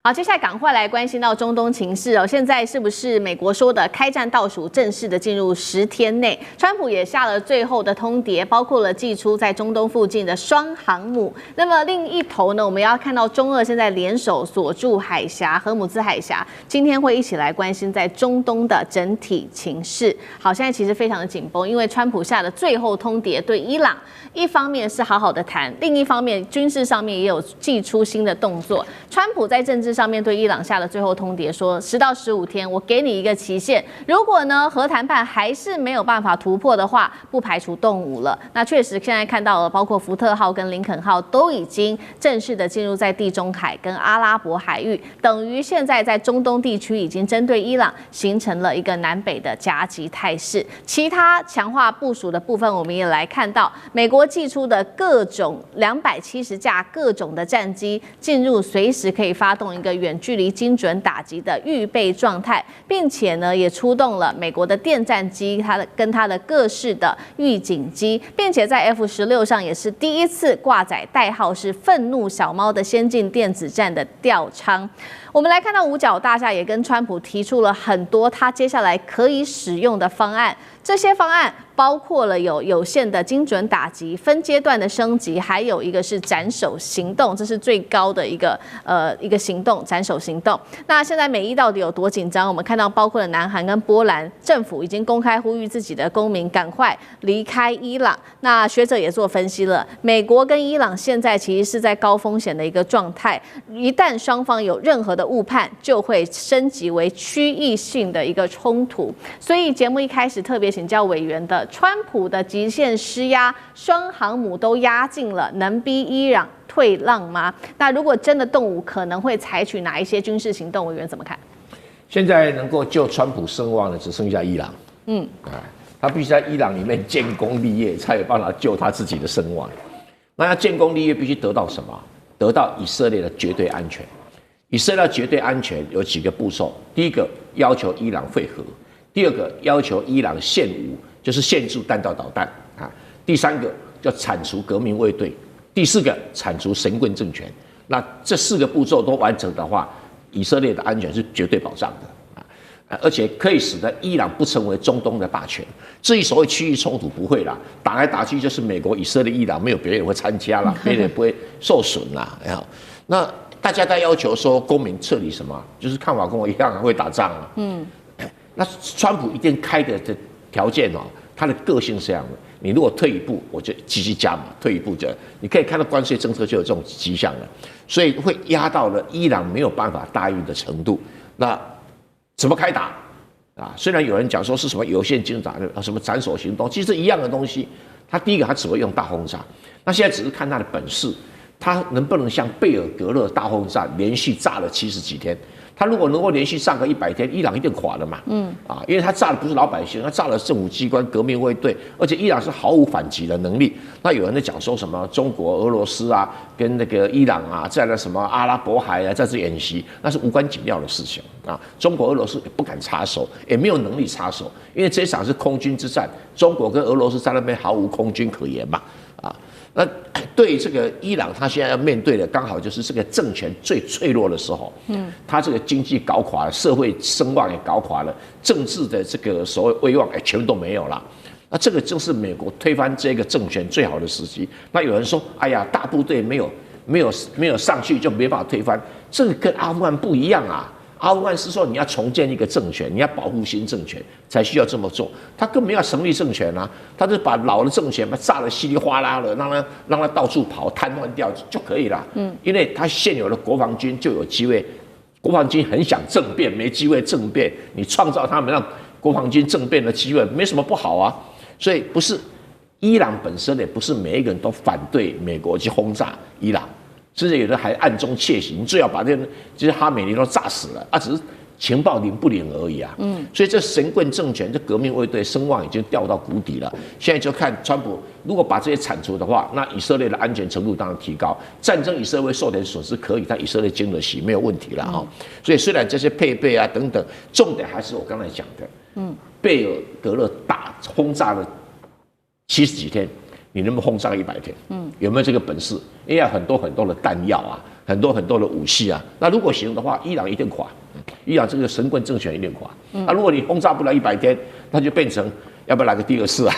好，接下来赶快来关心到中东情势哦。现在是不是美国说的开战倒数正式的进入10天内？川普也下了最后的通牒，包括了祭出在中东附近的双航母。那么另一头呢，我们要看到中俄现在联手锁住海峡，荷姆兹海峡。今天会一起来关心在中东的整体情势。好，现在其实非常的紧绷，因为川普下的最后通牒对伊朗，一方面是好好的谈，另一方面军事上面也有祭出新的动作。川普在政治上面对伊朗下的最后通牒说，10到15天，我给你一个期限。如果呢核谈判还是没有办法突破的话，不排除动武了。那确实现在看到了，包括福特号跟林肯号都已经正式的进入在地中海跟阿拉伯海域，等于现在在中东地区已经针对伊朗形成了一个南北的夹击态势。其他强化部署的部分，我们也来看到美国祭出的各种270架各种的战机进入随时可以发动一个远距离精准打击的预备状态，并且呢也出动了美国的电战机，它的各式的预警机，并且在 F-16上也是第一次挂载代号是愤怒小猫的先进电子战的吊舱。我们来看到五角大厦也跟川普提出了很多他接下来可以使用的方案，这些方案包括了有限的精准打击、分阶段的升级，还有一个是斩首行动，这是最高的一个行动，斩首行动。那现在美伊到底有多紧张？我们看到包括了南韩跟波兰政府已经公开呼吁自己的公民赶快离开伊朗。那学者也做分析了，美国跟伊朗现在其实是在高风险的一个状态，一旦双方有任何的误判，就会升级为区域性的一个冲突。所以节目一开始特别请教委员的，川普的极限施压，双航母都压境了，能逼伊朗退让吗？那如果真的动武，可能会采取哪一些军事行动？委员怎么看？现在能够救川普声望的只剩下伊朗。他必须在伊朗里面建功立业，才有办法救他自己的声望。那要建功立业，必须得到什么？得到以色列的绝对安全。以色列绝对安全有几个步骤：第一个，要求伊朗会合；第二个，要求伊朗限武，就是限制弹道导弹啊；第三个，叫铲除革命卫队；第四个，铲除神棍政权。那这4个步骤都完成的话，以色列的安全是绝对保障的啊，而且可以使得伊朗不成为中东的霸权。至于所谓区域冲突，不会啦，打来打去就是美国、以色列、伊朗，没有别人会参加啦，别人也不会受损啦。那大家在要求说公民撤离什么，就是看法跟我一样会打仗啊。那川普一定开的条件哦，他的个性是这样的：你如果退一步，我就继续加码；退一步就你可以看到关税政策就有这种迹象了，所以会压到了伊朗没有办法答应的程度。那怎么开打啊？虽然有人讲说是什么有限精准什么斩首行动，其实一样的东西。他第一个他只会用大轰炸，那现在只是看他的本事。他能不能像贝尔格勒大轰炸连续炸了70几天？他如果能够连续炸个100天，伊朗一定垮了嘛。因为他炸的不是老百姓，他炸了政府机关、革命卫队，而且伊朗是毫无反击的能力。那有人在讲说什么中国、俄罗斯啊，跟那个伊朗啊，在那什么阿拉伯海啊，在这演习，那是无关紧要的事情啊。中国、俄罗斯也不敢插手，也没有能力插手，因为这一场是空军之战，中国跟俄罗斯在那边毫无空军可言嘛。那对于这个伊朗，他现在要面对的刚好就是这个政权最脆弱的时候。他这个经济搞垮了，社会声望也搞垮了，政治的这个所谓威望全部都没有了。那这个正是美国推翻这个政权最好的时机。那有人说，哎呀，大部队没有上去就没办法推翻，这个跟阿富汗不一样啊。阿富汗是说你要重建一个政权，你要保护新政权才需要这么做，他根本要成立政权啊，他就把老的政权炸得稀里哗啦的，让他到处跑，瘫痪掉就可以了。因为他现有的国防军就有机会，国防军很想政变，没机会政变，你创造他们让国防军政变的机会，没什么不好啊。所以不是伊朗本身也不是每一个人都反对美国去轰炸伊朗。甚至有的还暗中窃喜，你最好把这些哈美尼都炸死了啊！只是情报灵不灵而已啊。所以这神棍政权、这革命卫队声望已经掉到谷底了。现在就看川普如果把这些铲除的话，那以色列的安全程度当然提高。战争以色列会受点损失可以，但以色列经得起，没有问题了哈。所以虽然这些配备啊等等，重点还是我刚才讲的，贝尔格勒打轰炸了70几天。你能不能轰炸100天？有没有这个本事？因为很多的弹药啊，很多的武器啊。那如果行的话，伊朗一定垮，伊朗这个神棍政权一定垮。那如果你轰炸不了100天，那就变成要不要来个第2次啊？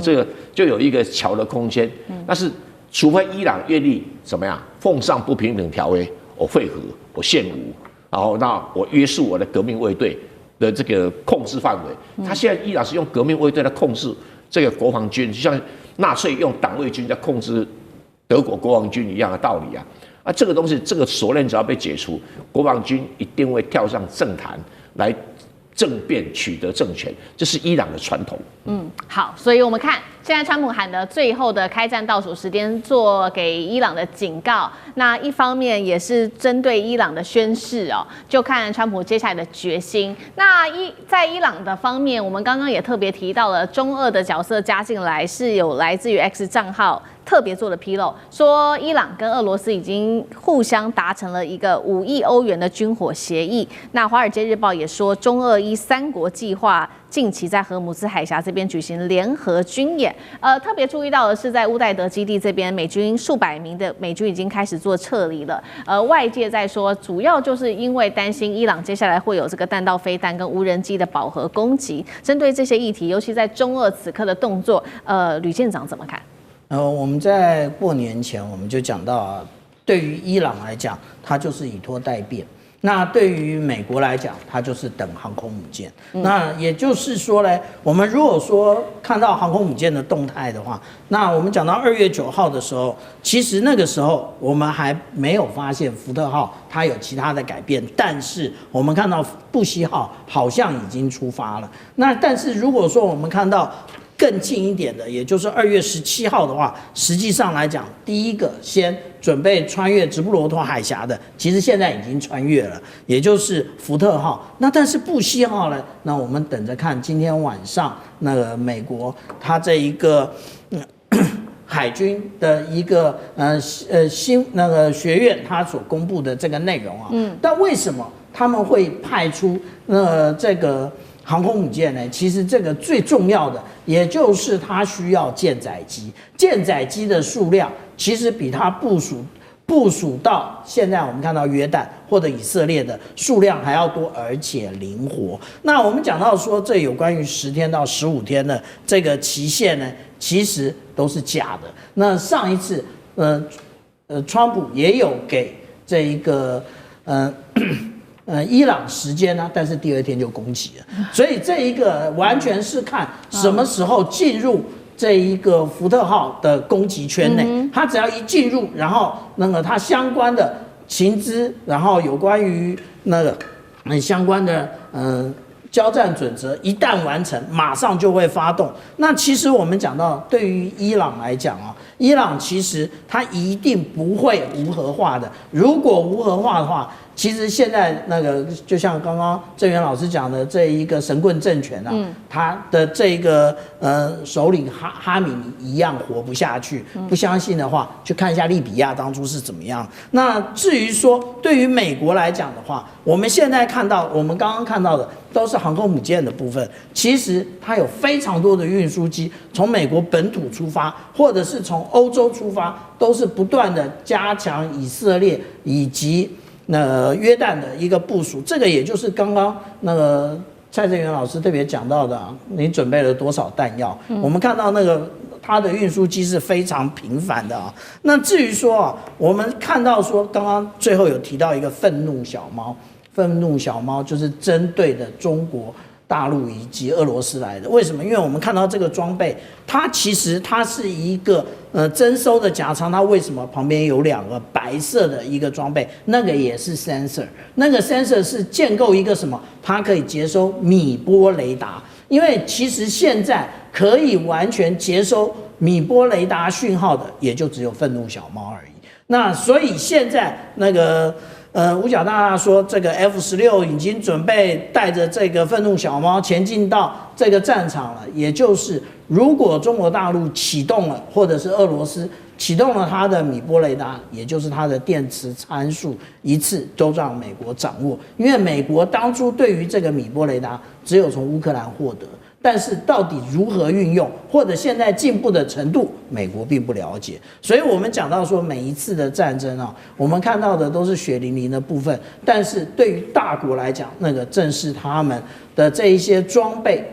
这个就有一个桥的空间。但是除非伊朗愿意怎么样，奉上不平等条约，我会合，我献武，然后那我约束我的革命卫队的这个控制范围。他现在伊朗是用革命卫队来控制这个国防军，就像纳粹用党卫军在控制德国国防军一样的道理啊。这个东西，这个锁链只要被解除，国防军一定会跳上政坛来政变取得政权，这是伊朗的传统。好，所以我们看现在川普喊的最后的开战倒数时间，做给伊朗的警告。那一方面也是针对伊朗的宣示哦，就看川普接下来的决心。那在伊朗的方面，我们刚刚也特别提到了中俄的角色加进来，是有来自于 X 账号特别做的披露，说伊朗跟俄罗斯已经互相达成了一个5亿欧元的军火协议。那《华尔街日报》也说，中俄伊3国计划近期在荷姆斯海峡这边举行联合军演。特别注意到的是，在乌代德基地这边，美军数百名的美军已经开始做撤离了。外界在说，主要就是因为担心伊朗接下来会有这个弹道飞弹跟无人机的饱和攻击。针对这些议题，尤其在中俄此刻的动作，吕舰长怎么看？我们在过年前我们就讲到啊，对于伊朗来讲，它就是以拖待变。那对于美国来讲，它就是等航空母舰。那也就是说呢，我们如果说看到航空母舰的动态的话，那我们讲到2月9号的时候，其实那个时候我们还没有发现福特号它有其他的改变，但是我们看到布希号好像已经出发了。那但是如果说我们看到更近一点的，也就是2月17号的话，实际上来讲，第一个先准备穿越直布罗陀海峡的，其实现在已经穿越了，也就是福特号。那但是布希号呢？那我们等着看今天晚上那个美国它这一个海军的一个新那个学院它所公布的这个内容啊。但为什么他们会派出这个航空母舰呢？其实这个最重要的，也就是它需要舰载机。舰载机的数量其实比它部署到现在我们看到约旦或者以色列的数量还要多，而且灵活。那我们讲到说，这有关于10天到15天的这个期限呢，其实都是假的。那上一次，川普也有给这一个伊朗时间呢，但是第2天就攻击了，所以这一个完全是看什么时候进入这一个福特号的攻击圈内，它只要一进入，然后它相关的情资，然后有关于相关的交战准则一旦完成，马上就会发动。那其实我们讲到，对于伊朗来讲啊，伊朗其实它一定不会无核化的。如果无核化的话，其实现在就像刚刚郑源老师讲的这一个神棍政权啊，他的这个首领哈米尼一样活不下去。不相信的话，去看一下利比亚当初是怎么样。那至于说对于美国来讲的话，我们现在看到，我们刚刚看到的都是航空母舰的部分，其实它有非常多的运输机从美国本土出发，或者是从欧洲出发，都是不断的加强以色列以及约旦的一个部署。这个也就是刚刚蔡正元老师特别讲到的你准备了多少弹药？我们看到它的运输机是非常频繁的啊。那至于说我们看到说刚刚最后有提到一个愤怒小猫，愤怒小猫就是针对的中国大陆以及俄罗斯来的。为什么？因为我们看到这个装备，它其实它是一个征收的夹舱，它为什么旁边有2个白色的一个装备？那个也是 sensor， 那个 sensor 是建构一个什么？它可以接收米波雷达。因为其实现在可以完全接收米波雷达讯号的，也就只有愤怒小猫而已。那所以现在五角大大说，这个 F-16已经准备带着这个愤怒小猫前进到这个战场了。也就是如果中国大陆启动了，或者是俄罗斯启动了它的米波雷达，也就是它的电磁参数，一次都让美国掌握。因为美国当初对于这个米波雷达只有从乌克兰获得，但是到底如何运用，或者现在进步的程度，美国并不了解。所以我们讲到说，每一次的战争啊，我们看到的都是血淋淋的部分，但是对于大国来讲，那个正是他们的这一些装备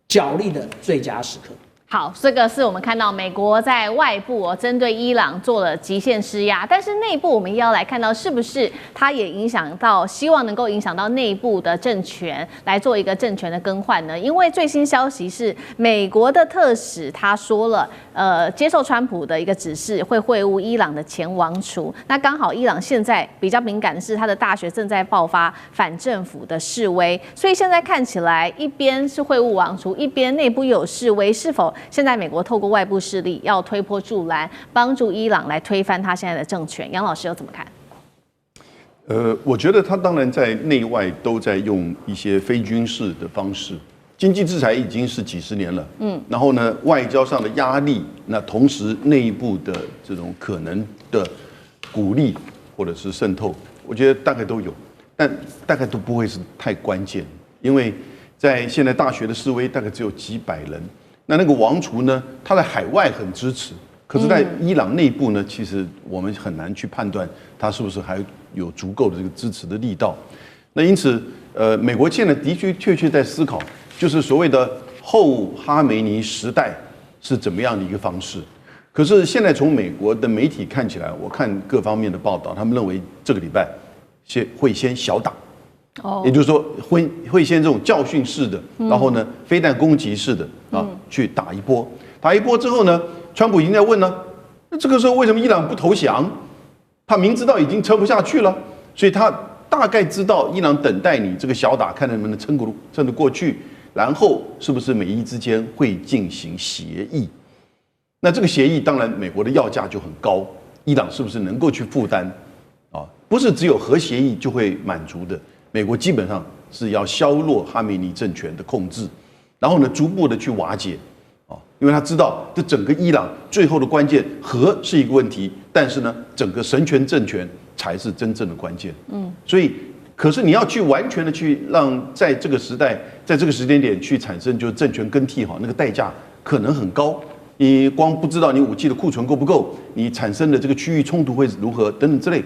角力的最佳时刻。好，这个是我们看到美国在外部针对伊朗做了极限施压，但是内部我们也要来看到是不是它也影响到，希望能够影响到内部的政权来做一个政权的更换呢？因为最新消息是美国的特使他说了，接受川普的一个指示，会会晤伊朗的前王储。那刚好伊朗现在比较敏感的是，他的大学正在爆发反政府的示威，所以现在看起来一边是会晤王储，一边内部又有示威，是否现在美国透过外部势力要推波助澜，帮助伊朗来推翻他现在的政权？杨老师又怎么看？我觉得他当然在内外都在用一些非军事的方式，经济制裁已经是几十年了，然后呢，外交上的压力，那同时内部的这种可能的鼓励或者是渗透，我觉得大概都有，但大概都不会是太关键，因为在现在大学的示威大概只有几百人。那个王储呢，他在海外很支持，可是，在伊朗内部呢，其实我们很难去判断他是不是还有足够的这个支持的力道。那因此，美国现在的确在思考，就是所谓的后哈梅尼时代是怎么样的一个方式。可是现在从美国的媒体看起来，我看各方面的报道，他们认为这个礼拜会先小打。也就是说会先这种教训式的，然后呢，飞弹攻击式的去打一波，打一波之后呢，川普已经在问了，那这个时候为什么伊朗不投降？他明知道已经撑不下去了，所以他大概知道伊朗等待你这个小打，看能不能撑得过去，然后是不是美伊之间会进行协议？那这个协议当然美国的要价就很高，伊朗是不是能够去负担？不是只有核协议就会满足的。美国基本上是要削弱哈梅尼政权的控制，然后呢，逐步的去瓦解，因为他知道这整个伊朗最后的关键，核是一个问题，但是呢，整个神权政权才是真正的关键。所以，可是你要去完全的去让在这个时代，在这个时间点去产生就是政权更替那个代价可能很高。你光不知道你武器的库存够不够，你产生的这个区域冲突会如何等等之类。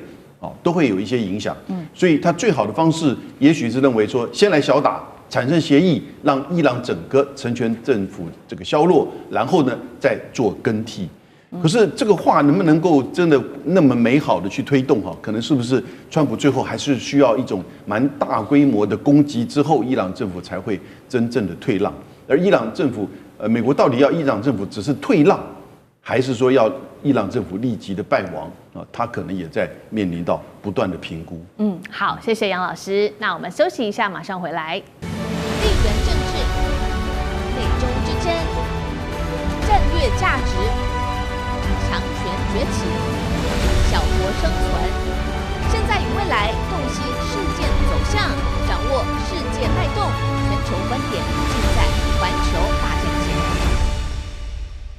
都会有一些影响，所以他最好的方式，也许是认为说，先来小打，产生协议，让伊朗整个神权政府这个削弱，然后呢，再做更替。可是这个话能不能够真的那么美好的去推动可能是不是川普最后还是需要一种蛮大规模的攻击之后，伊朗政府才会真正的退让？而伊朗政府，美国到底要伊朗政府只是退让，还是说要伊朗政府立即的败亡他可能也在面临到不断的评估。好，谢谢杨老师。那我们休息一下，马上回来。地缘政治、美中之争、战略价值、强权崛起、小国生存，现在与未来洞悉事件走向，掌握